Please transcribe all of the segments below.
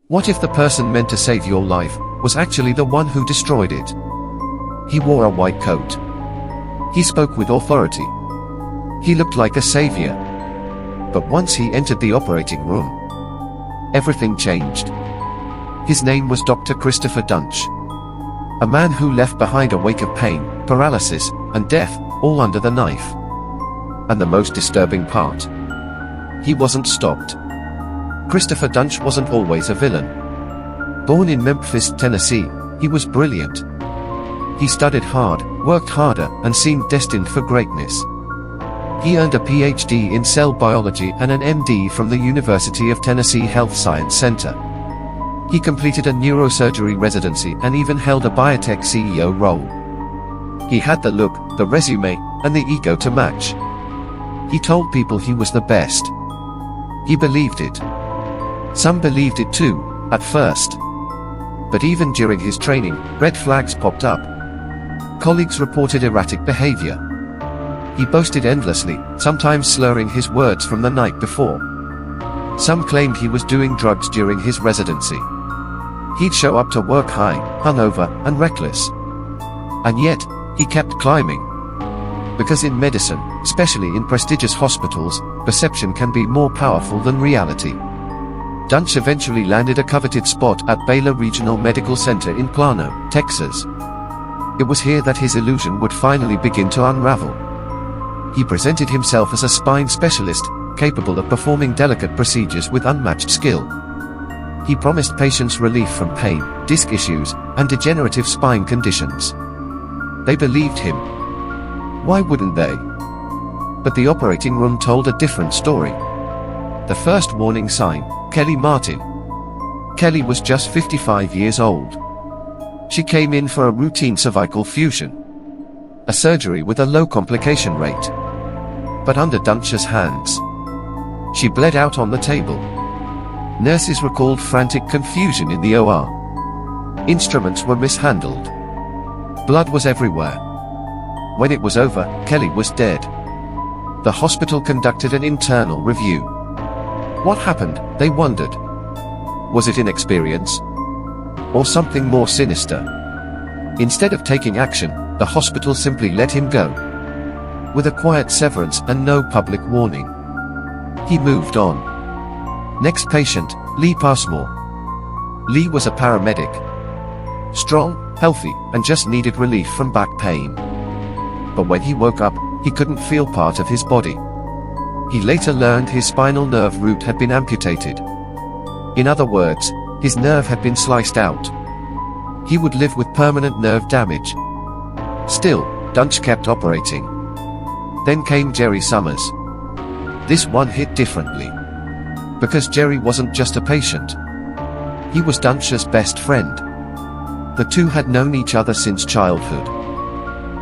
What if the person meant to save your life was actually the one who destroyed it? He wore a white coat. He spoke with authority. He looked like a savior. But once he entered the operating room, everything changed. His name was Dr. Christopher Duntsch. A man who left behind a wake of pain, paralysis, and death, all under the knife. And the most disturbing part, he wasn't stopped. Christopher Duntsch wasn't always a villain. Born in Memphis, Tennessee, he was brilliant. He studied hard, worked harder, and seemed destined for greatness. He earned a PhD in cell biology and an MD from the University of Tennessee Health Science Center. He completed a neurosurgery residency and even held a biotech CEO role. He had the look, the resume, and the ego to match. He told people he was the best. He believed it. Some believed it too, at first. But even during his training, red flags popped up. Colleagues reported erratic behavior. He boasted endlessly, sometimes slurring his words from the night before. Some claimed he was doing drugs during his residency. He'd show up to work high, hungover, and reckless. And yet, he kept climbing. Because in medicine, especially in prestigious hospitals, perception can be more powerful than reality. Duntsch eventually landed a coveted spot at Baylor Regional Medical Center in Plano, Texas. It was here that his illusion would finally begin to unravel. He presented himself as a spine specialist, capable of performing delicate procedures with unmatched skill. He promised patients relief from pain, disc issues, and degenerative spine conditions. They believed him. Why wouldn't they? But the operating room told a different story. The first warning sign, Kelly Martin. Kelly was just 55 years old. She came in for a routine cervical fusion, a surgery with a low complication rate. But under Duntsch's hands, she bled out on the table. Nurses recalled frantic confusion in the OR. Instruments were mishandled. Blood was everywhere. When it was over, Kelly was dead. The hospital conducted an internal review. What happened, they wondered. Was it inexperience? Or something more sinister? Instead of taking action, the hospital simply let him go. With a quiet severance and no public warning. He moved on. Next patient, Lee Passmore. Lee was a paramedic. Strong, healthy, and just needed relief from back pain. But when he woke up, he couldn't feel part of his body. He later learned his spinal nerve root had been amputated. In other words, his nerve had been sliced out. He would live with permanent nerve damage. Still, Duntsch kept operating. Then came Jerry Summers. This one hit differently. Because Jerry wasn't just a patient. He was Duntsch's best friend. The two had known each other since childhood.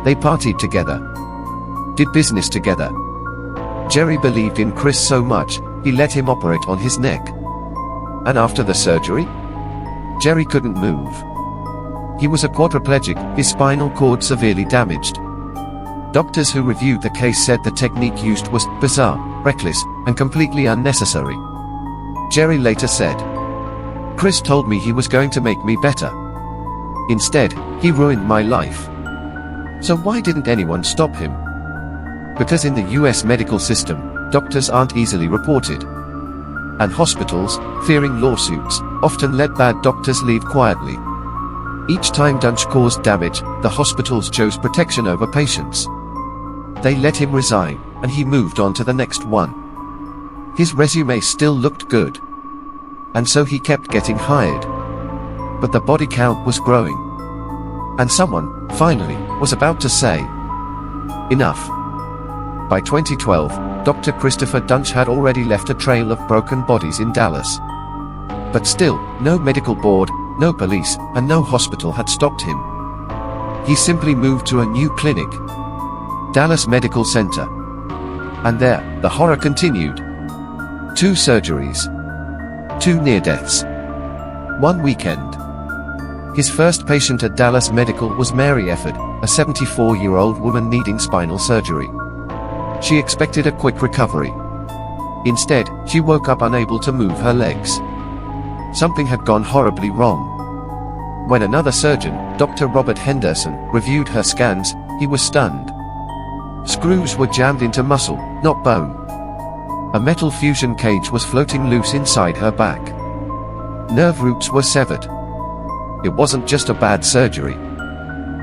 They partied together. Did business together. Jerry believed in Chris so much, he let him operate on his neck. And after the surgery, Jerry couldn't move. He was a quadriplegic, his spinal cord severely damaged. Doctors who reviewed the case said the technique used was bizarre, reckless, and completely unnecessary. Jerry later said, "Chris told me he was going to make me better. Instead, he ruined my life." So why didn't anyone stop him? Because in the US medical system, doctors aren't easily reported. And hospitals, fearing lawsuits, often let bad doctors leave quietly. Each time Duntsch caused damage, the hospitals chose protection over patients. They let him resign, and he moved on to the next one. His resume still looked good. And so he kept getting hired. But the body count was growing. And someone, finally, was about to say, enough. By 2012, Dr. Christopher Duntsch had already left a trail of broken bodies in Dallas. But still, no medical board, no police, and no hospital had stopped him. He simply moved to a new clinic, Dallas Medical Center. And there, the horror continued. 2 surgeries. 2 near-deaths. 1 weekend. His first patient at Dallas Medical was Mary Efford, a 74-year-old woman needing spinal surgery. She expected a quick recovery. Instead, she woke up unable to move her legs. Something had gone horribly wrong. When another surgeon, Dr. Robert Henderson, reviewed her scans, he was stunned. Screws were jammed into muscle, not bone. A metal fusion cage was floating loose inside her back. Nerve roots were severed. It wasn't just a bad surgery.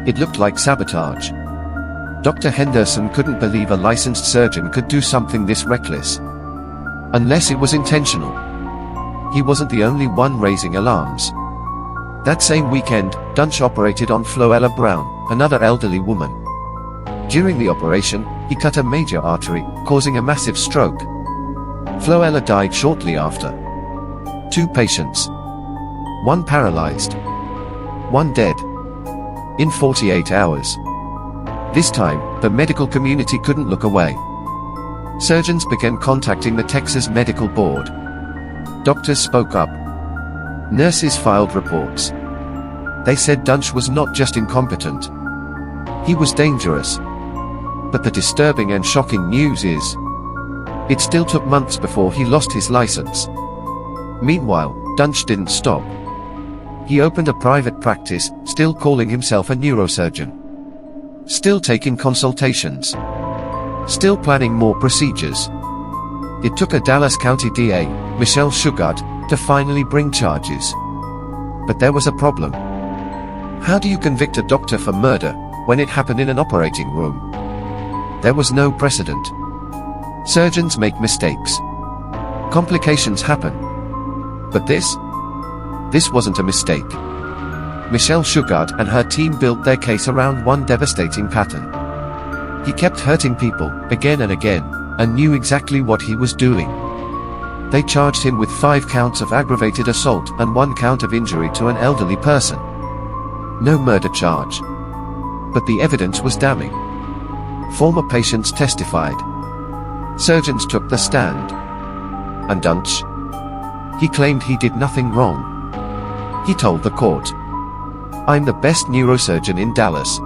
It looked like sabotage. Dr. Henderson couldn't believe a licensed surgeon could do something this reckless. Unless it was intentional. He wasn't the only one raising alarms. That same weekend, Duntsch operated on Floella Brown, another elderly woman. During the operation, he cut a major artery, causing a massive stroke. Floella died shortly after. 2 patients. 1 paralyzed. 1 dead. In 48 hours. This time, the medical community couldn't look away. Surgeons began contacting the Texas Medical Board. Doctors spoke up. Nurses filed reports. They said Duntsch was not just incompetent. He was dangerous. But the disturbing and shocking news is, it still took months before he lost his license. Meanwhile, Duntsch didn't stop. He opened a private practice, still calling himself a neurosurgeon. Still taking consultations. Still planning more procedures. It took a Dallas County DA, Michelle Shugart, to finally bring charges. But there was a problem. How do you convict a doctor for murder when it happened in an operating room? There was no precedent. Surgeons make mistakes. Complications happen. But this wasn't a mistake. Michelle Shugart and her team built their case around one devastating pattern. He kept hurting people, again and again, and knew exactly what he was doing. They charged him with 5 counts of aggravated assault and 1 count of injury to an elderly person. No murder charge. But the evidence was damning. Former patients testified. Surgeons took the stand. And Duntsch? He claimed he did nothing wrong. He told the court, "I'm the best neurosurgeon in Dallas.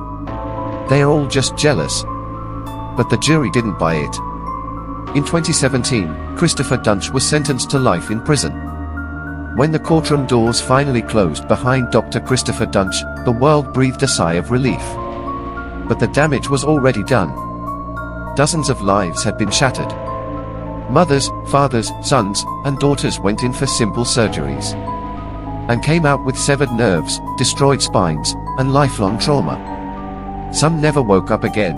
They are all just jealous." But the jury didn't buy it. In 2017, Christopher Duntsch was sentenced to life in prison. When the courtroom doors finally closed behind Dr. Christopher Duntsch, the world breathed a sigh of relief. But the damage was already done. Dozens of lives had been shattered. Mothers, fathers, sons, and daughters went in for simple surgeries. And came out with severed nerves, destroyed spines, and lifelong trauma. Some never woke up again.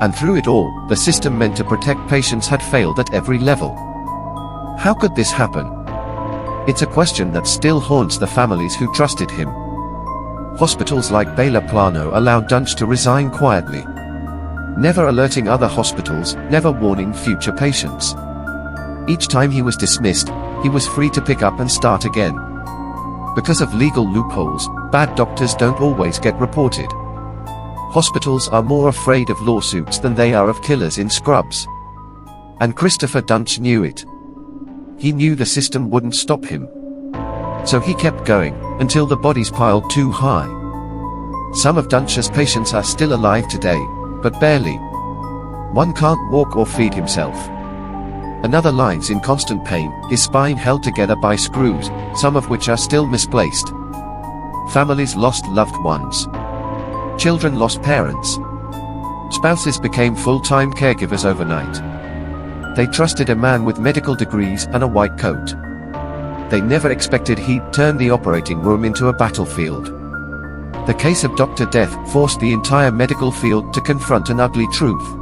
And through it all, the system meant to protect patients had failed at every level. How could this happen? It's a question that still haunts the families who trusted him. Hospitals like Baylor Plano allowed Duntsch to resign quietly. Never alerting other hospitals, never warning future patients. Each time he was dismissed, he was free to pick up and start again. Because of legal loopholes, bad doctors don't always get reported. Hospitals are more afraid of lawsuits than they are of killers in scrubs. And Christopher Duntsch knew it. He knew the system wouldn't stop him. So he kept going, until the bodies piled too high. Some of Duntsch's patients are still alive today, but barely. One can't walk or feed himself. Another lies in constant pain, his spine held together by screws, some of which are still misplaced. Families lost loved ones. Children lost parents. Spouses became full-time caregivers overnight. They trusted a man with medical degrees and a white coat. They never expected he'd turn the operating room into a battlefield. The case of Dr. Death forced the entire medical field to confront an ugly truth.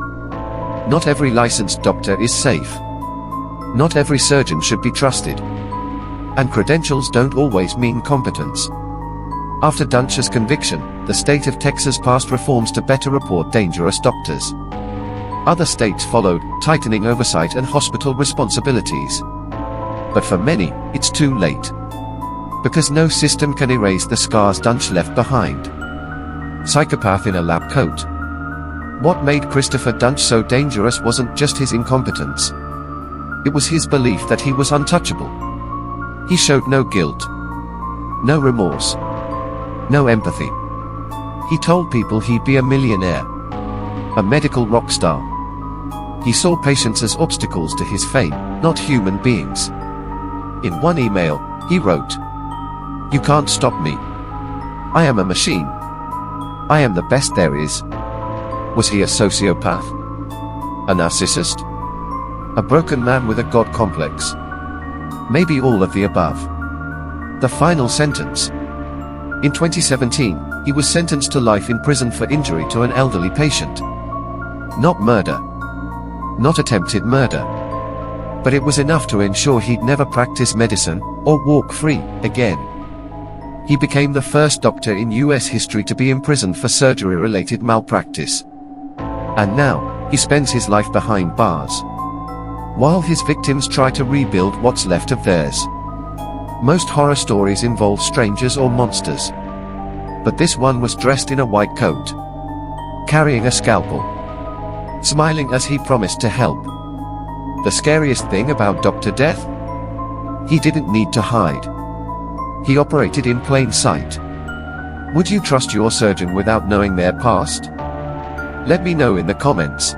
Not every licensed doctor is safe. Not every surgeon should be trusted. And credentials don't always mean competence. After Duntsch's conviction, the state of Texas passed reforms to better report dangerous doctors. Other states followed, tightening oversight and hospital responsibilities. But for many, it's too late. Because no system can erase the scars Duntsch left behind. Psychopath in a lab coat. What made Christopher Duntsch so dangerous wasn't just his incompetence. It was his belief that he was untouchable. He showed no guilt. No remorse. No empathy. He told people he'd be a millionaire. A medical rock star. He saw patients as obstacles to his fame, not human beings. In one email, He wrote, "You can't stop me. I am a machine. I am the best there is." Was he a sociopath? A narcissist? A broken man with a god complex? Maybe all of the above. The final sentence. In 2017, he was sentenced to life in prison for injury to an elderly patient. Not murder. Not attempted murder. But it was enough to ensure he'd never practice medicine, or walk free, again. He became the first doctor in US history to be imprisoned for surgery-related malpractice. And now, he spends his life behind bars, while his victims try to rebuild what's left of theirs. Most horror stories involve strangers or monsters. But this one was dressed in a white coat, carrying a scalpel, smiling as he promised to help. The scariest thing about Dr. Death? He didn't need to hide. He operated in plain sight. Would you trust your surgeon without knowing their past? Let me know in the comments.